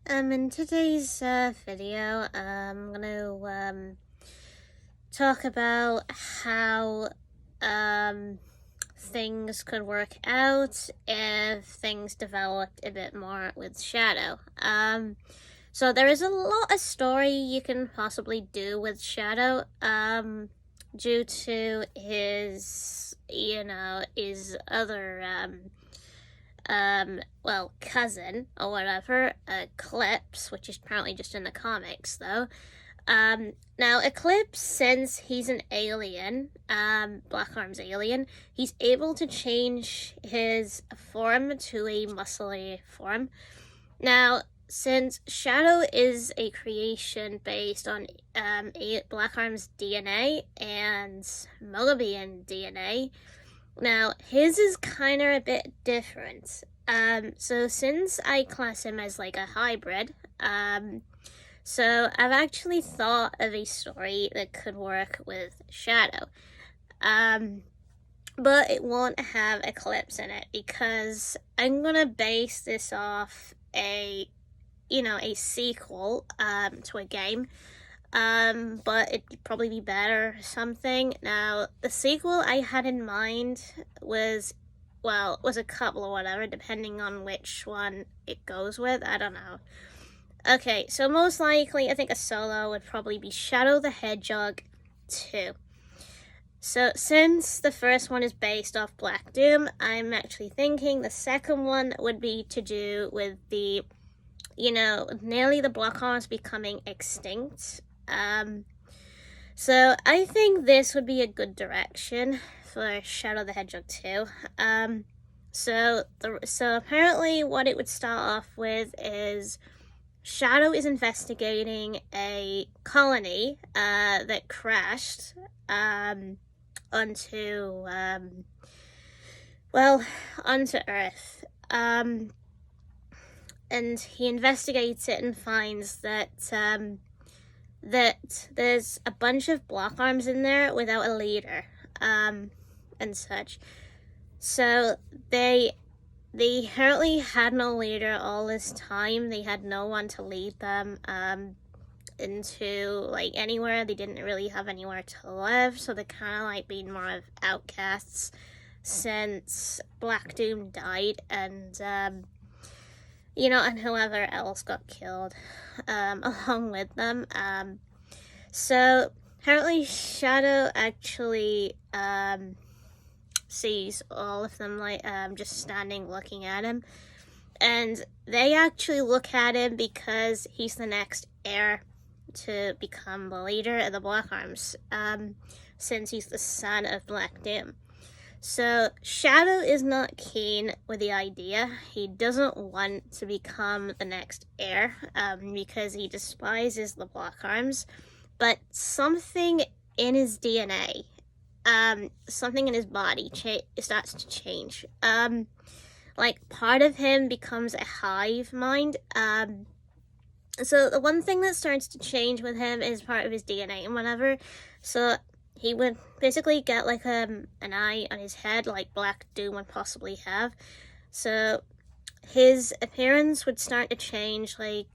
In today's video, I'm gonna talk about how things could work out if things developed a bit more with Shadow. So there is a lot of story you can possibly do with Shadow, due to his other cousin or whatever, Eclipse, which is apparently just in the comics though. Now Eclipse, since he's an alien, Black Arm's alien, he's able to change his form to a muscly form. Now, since Shadow is a creation based on Black Arm's DNA and Mobian DNA, now, his is kind of a bit different. So since I class him as like a hybrid, so I've actually thought of a story that could work with Shadow. But it won't have Eclipse in it because I'm gonna base this off a sequel to a game. But it'd probably be better or something. Now, the sequel I had in mind was a couple or whatever, depending on which one it goes with. I don't know. Okay, so most likely, I think a solo would probably be Shadow the Hedgehog 2. So, since the first one is based off Black Doom, I'm actually thinking the second one would be to do with the, nearly the Black Arms becoming extinct. So I think this would be a good direction for Shadow the Hedgehog 2. So apparently what it would start off with is Shadow is investigating a colony that crashed onto Earth. And he investigates it and finds that there's a bunch of Black Arms in there without a leader, and such. So they apparently had no leader all this time. They had no one to lead them into like anywhere. They didn't really have anywhere to live, so they're kind of like being more of outcasts since Black Doom died, and and whoever else got killed along with them. So apparently Shadow actually sees all of them like just standing looking at him, and they actually look at him because he's the next heir to become the leader of the Black Arms, since he's the son of Black Doom. So Shadow is not keen with the idea. He doesn't want to become the next heir, because he despises the Black Arms. But something in his DNA, something in his body starts to change. Like part of him becomes a hive mind. So the one thing that starts to change with him is part of his DNA and whatever. So he would basically get like an eye on his head like Black Doom would possibly have. So his appearance would start to change, like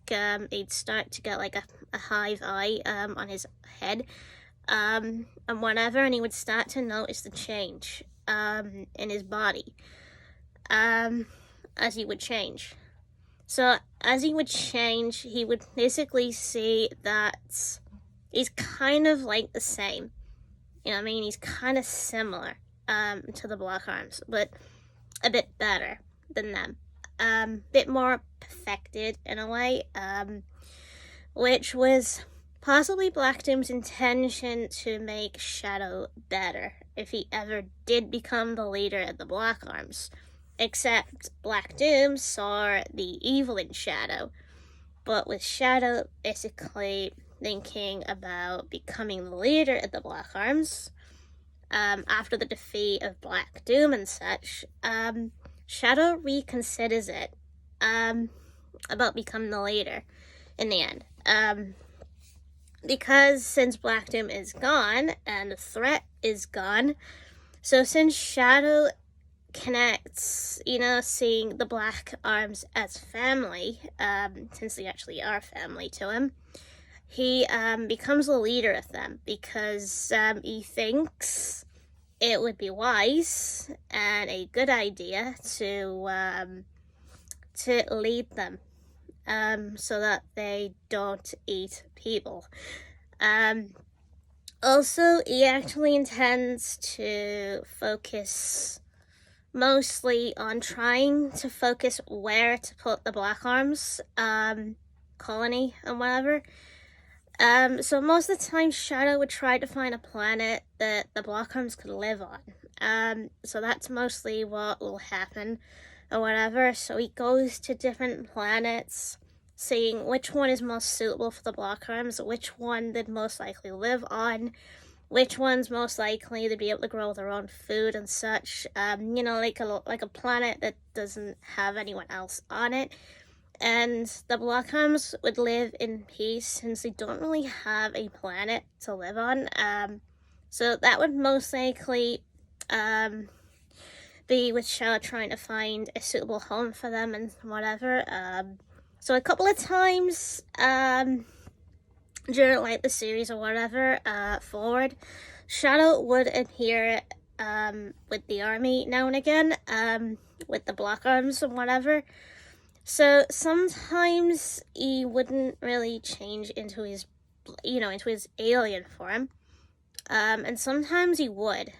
he'd start to get like a hive eye on his head, and whatever, and he would start to notice the change in his body as he would change. So as he would change, he would basically see that he's kind of like the same. He's kind of similar to the Black Arms, but a bit better than them. Bit more perfected in a way, which was possibly Black Doom's intention to make Shadow better if he ever did become the leader of the Black Arms. Except Black Doom saw the evil in Shadow, but with Shadow basically thinking about becoming the leader of the Black Arms, after the defeat of Black Doom and such, Shadow reconsiders it, about becoming the leader in the end. Because since Black Doom is gone, and the threat is gone, so since Shadow connects, seeing the Black Arms as family, since they actually are family to him, he becomes the leader of them because he thinks it would be wise and a good idea to lead them, so that they don't eat people. Also, he actually intends to focus mostly on trying to focus where to put the Black Arms colony and whatever. So most of the time, Shadow would try to find a planet that the Black Arms could live on. So that's mostly what will happen or whatever. So he goes to different planets, seeing which one is most suitable for the Black Arms, which one they'd most likely live on, which one's most likely to be able to grow their own food and such. Like a planet that doesn't have anyone else on it. And the Black Arms would live in peace since they don't really have a planet to live on. So that would most likely be with Shadow trying to find a suitable home for them and whatever. So a couple of times during like the series or whatever forward, Shadow would appear with the army now and again, with the Black Arms and whatever. So sometimes he wouldn't really change into his alien form. And sometimes he would.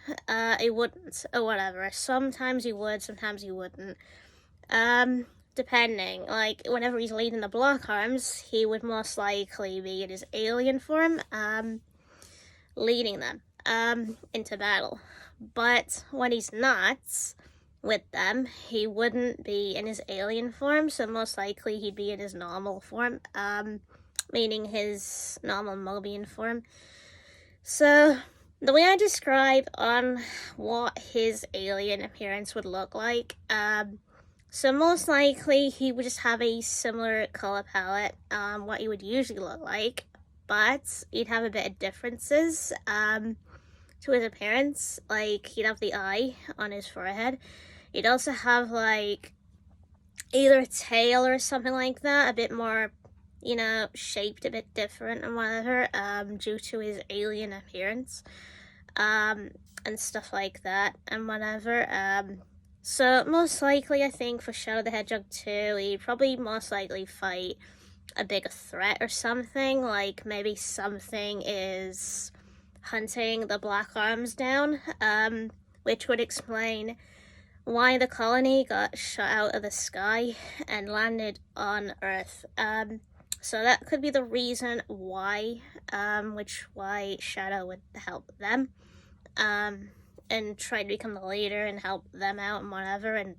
He wouldn't, or whatever. Sometimes he would, sometimes he wouldn't. Depending. Like, whenever he's leading the Black Arms, he would most likely be in his alien form, leading them, into battle. But when he's not with them, he wouldn't be in his alien form, so most likely he'd be in his normal form, meaning his normal Mobian form. So, the way I describe on what his alien appearance would look like, so most likely he would just have a similar color palette, what he would usually look like, but he'd have a bit of differences, to his appearance. Like, he'd have the eye on his forehead. He'd also have, like, either a tail or something like that, a bit more, shaped a bit different and whatever, due to his alien appearance, and stuff like that and whatever. So most likely, I think, for Shadow the Hedgehog 2, he'd probably most likely fight a bigger threat or something, like maybe something is hunting the Black Arms down, which would explain why the colony got shot out of the sky and landed on Earth. So that could be the reason why, why Shadow would help them, and try to become the leader and help them out and whatever, and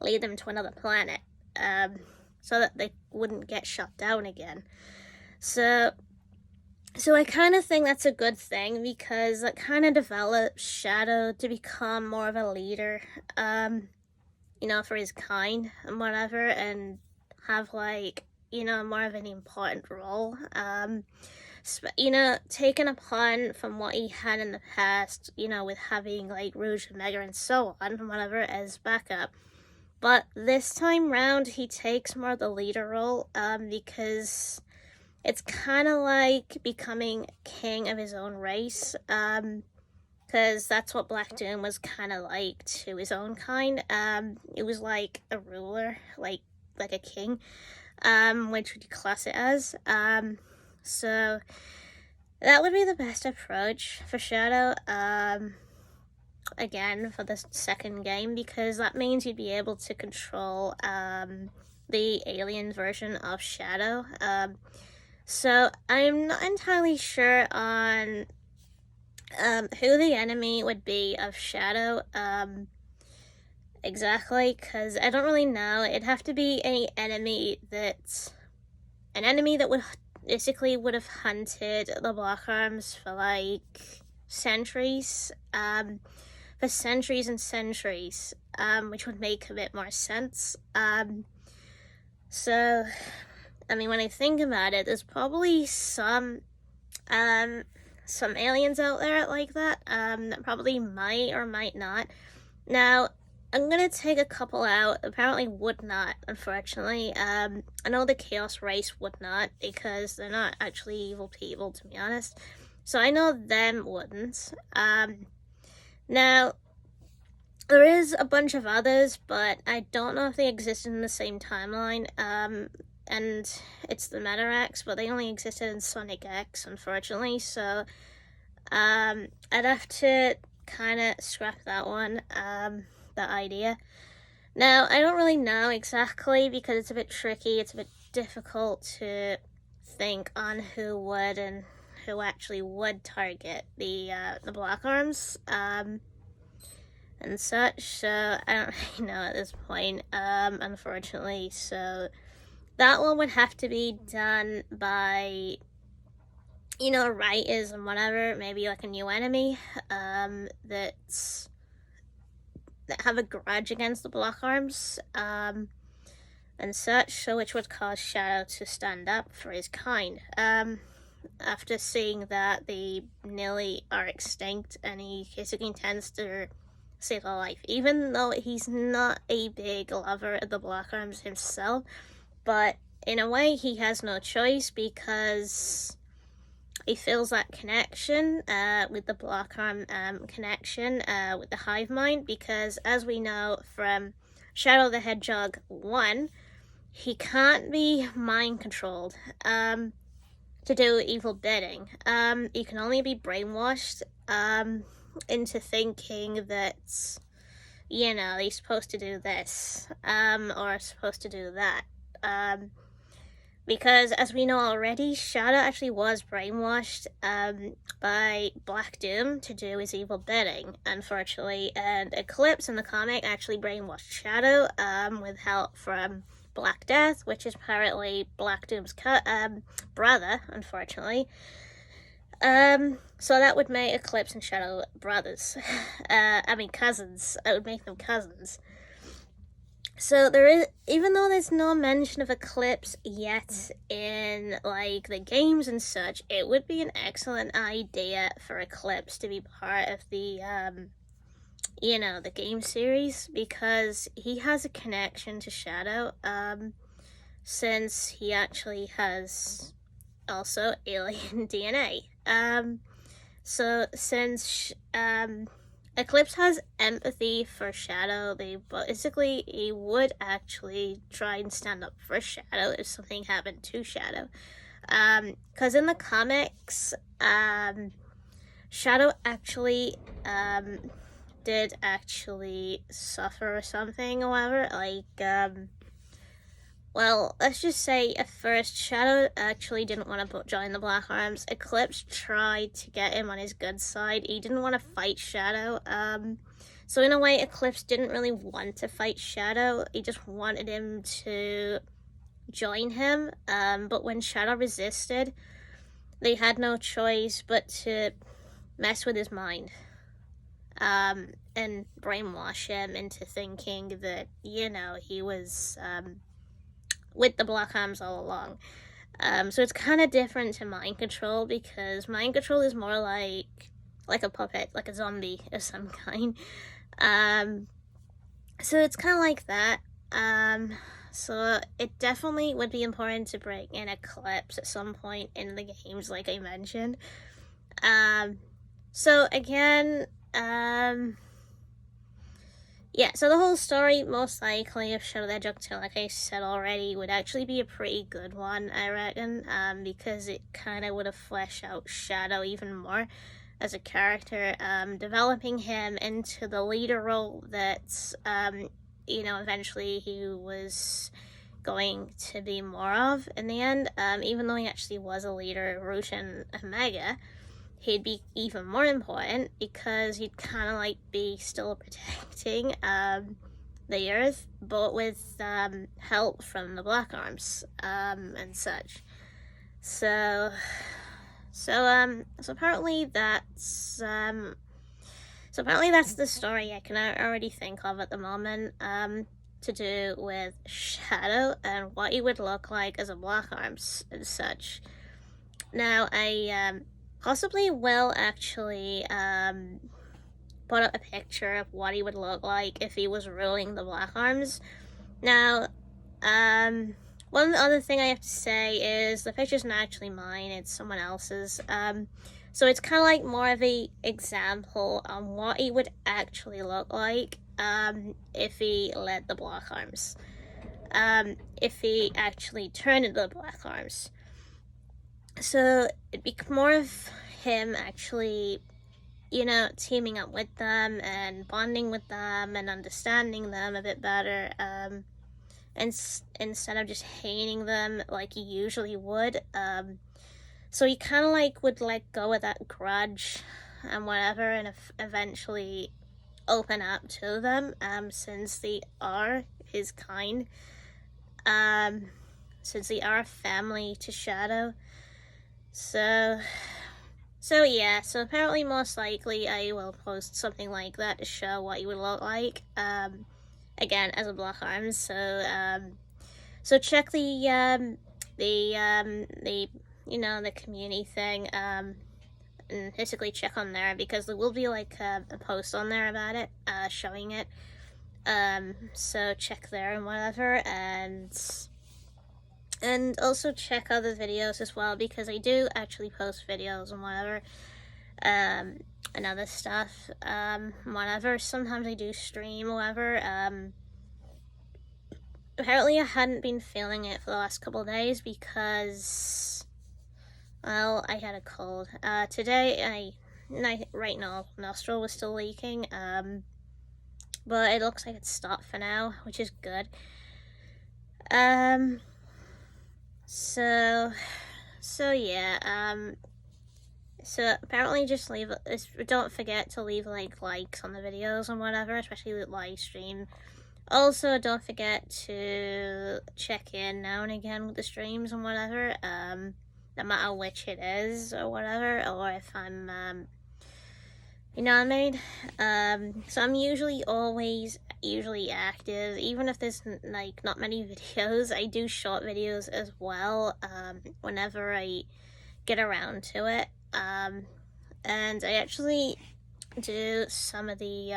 lead them to another planet, so that they wouldn't get shut down again. So I kind of think that's a good thing, because it kind of develops Shadow to become more of a leader, for his kind and whatever, and have, like, more of an important role, taken upon from what he had in the past, with having, like, Rouge and Mega and so on, and whatever, as backup. But this time round, he takes more of the leader role, because it's kind of like becoming king of his own race, because that's what Black Doom was kind of like to his own kind. It was like a ruler, like a king, which would you class it as. So that would be the best approach for Shadow, again, for the second game, because that means you'd be able to control, the alien version of Shadow. So I'm not entirely sure on, who the enemy would be of Shadow, exactly, because I don't really know. It'd have to be an enemy that would basically would have hunted the Black Arms for, like, centuries, for centuries and centuries, which would make a bit more sense. So, I mean, when I think about it, there's probably some aliens out there like that, that probably might or might not. Now, I'm gonna take a couple out. Apparently, would not, unfortunately. I know the Chaos race would not because they're not actually evil people, to be honest. So I know them wouldn't. Now there is a bunch of others, but I don't know if they existed in the same timeline. And it's the Meta X, but they only existed in Sonic X, unfortunately. So, I'd have to kind of scrap that one. That idea. Now, I don't really know exactly because it's a bit tricky. It's a bit difficult to think on who would and who actually would target the Black Arms. And such, so I don't really know at this point, unfortunately. So that one would have to be done by, writers and whatever, maybe like a new enemy, that have a grudge against the Black Arms, and such, so which would cause Shadow to stand up for his kind. After seeing that they nearly are extinct, and he basically intends to save a life, even though he's not a big lover of the Black Arms himself. But in a way, he has no choice because he feels that connection with the Black Arm connection with the hive mind, because as we know from Shadow the Hedgehog 1, he can't be mind controlled to do evil bidding. He can only be brainwashed into thinking that, he's supposed to do this, or supposed to do that. Because as we know already, Shadow actually was brainwashed by Black Doom to do his evil bidding, unfortunately, and Eclipse in the comic actually brainwashed Shadow with help from Black Death, which is apparently Black Doom's brother, unfortunately. So that would make Eclipse and Shadow brothers. Cousins. It would make them cousins. So there is, even though there's no mention of Eclipse yet in, like, the games and such, it would be an excellent idea for Eclipse to be part of the, the game series, because he has a connection to Shadow, since he actually has also alien DNA. So since Eclipse has empathy for Shadow, he would actually try and stand up for Shadow if something happened to Shadow. Because in the comics, Shadow actually did actually suffer or something, or whatever. Well, let's just say at first Shadow actually didn't want to join the Black Arms. Eclipse tried to get him on his good side. He didn't want to fight Shadow. So in a way, Eclipse didn't really want to fight Shadow. He just wanted him to join him. But when Shadow resisted, they had no choice but to mess with his mind. And brainwash him into thinking that, he was with the Black Arms all along. So it's kind of different to mind control, because mind control is more like a puppet, like a zombie of some kind. So it's kind of like that. So it definitely would be important to bring in Eclipse at some point in the games, like I mentioned. So again, so the whole story, most likely, of Shadow the Hedgehog 2, like I said already, would actually be a pretty good one, I reckon, because it kind of would have fleshed out Shadow even more as a character, developing him into the leader role that, eventually he was going to be more of in the end. Even though he actually was a leader, Root and Omega, he'd be even more important because he'd kind of be still protecting the Earth, but with help from the Black Arms and such. So apparently that's the story I can already think of at the moment, to do with Shadow and what he would look like as a Black Arms and such. Now I possibly will actually put up a picture of what he would look like if he was ruling the Black Arms. Now, one other thing I have to say is the picture's not actually mine, it's someone else's. So it's kind of like more of a example on what he would actually look like if he led the Black Arms. If he actually turned into the Black Arms. So it'd be more of him actually, teaming up with them and bonding with them and understanding them a bit better. And instead of just hating them like he usually would. So he kind of like would let go of that grudge and whatever, and eventually open up to them, since they are his kind. Since they are a family to Shadow. So yeah, so apparently most likely I will post something like that to show what he would look like, again, as a Black Arms. So check the community thing, and basically check on there, because there will be like a post on there about it, showing it. So check there and whatever, and also check other videos as well, because I do actually post videos and whatever, and other stuff, whatever. Sometimes I do stream or whatever. Apparently I hadn't been feeling it for the last couple of days because, well, I had a cold. Today, right now, nostril was still leaking, but it looks like it's stopped for now, which is good. So yeah, so apparently just don't forget to leave likes on the videos and whatever, especially with live stream. Also, don't forget to check in now and again with the streams and whatever, no matter which it is or whatever, or if I'm, you know what I mean? So I'm usually active, even if there's not many videos. I do short videos as well, whenever I get around to it, and I actually do some of the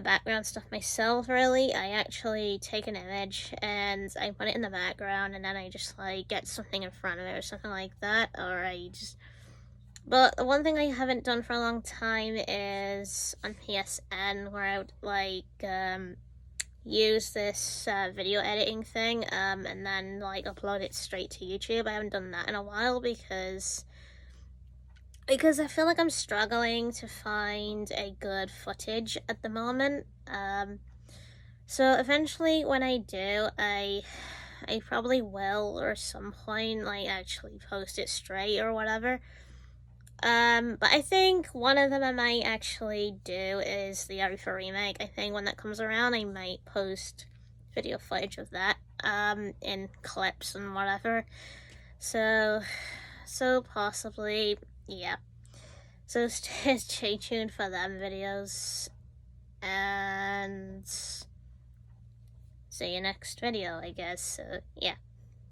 background stuff myself. Really, I actually take an image and I put it in the background, and then I just get something in front of it or something like that, or but the one thing I haven't done for a long time is on PSN, where I would use this video editing thing, and then upload it straight to YouTube. I haven't done that in a while because I feel like I'm struggling to find a good footage at the moment. So eventually when I do, I probably will, or some point, actually post it straight or whatever. But I think one of them I might actually do is the RE4 remake. I think when that comes around, I might post video footage of that, in clips and whatever. So possibly, yeah. So stay tuned for them videos, and see you next video, I guess. So yeah.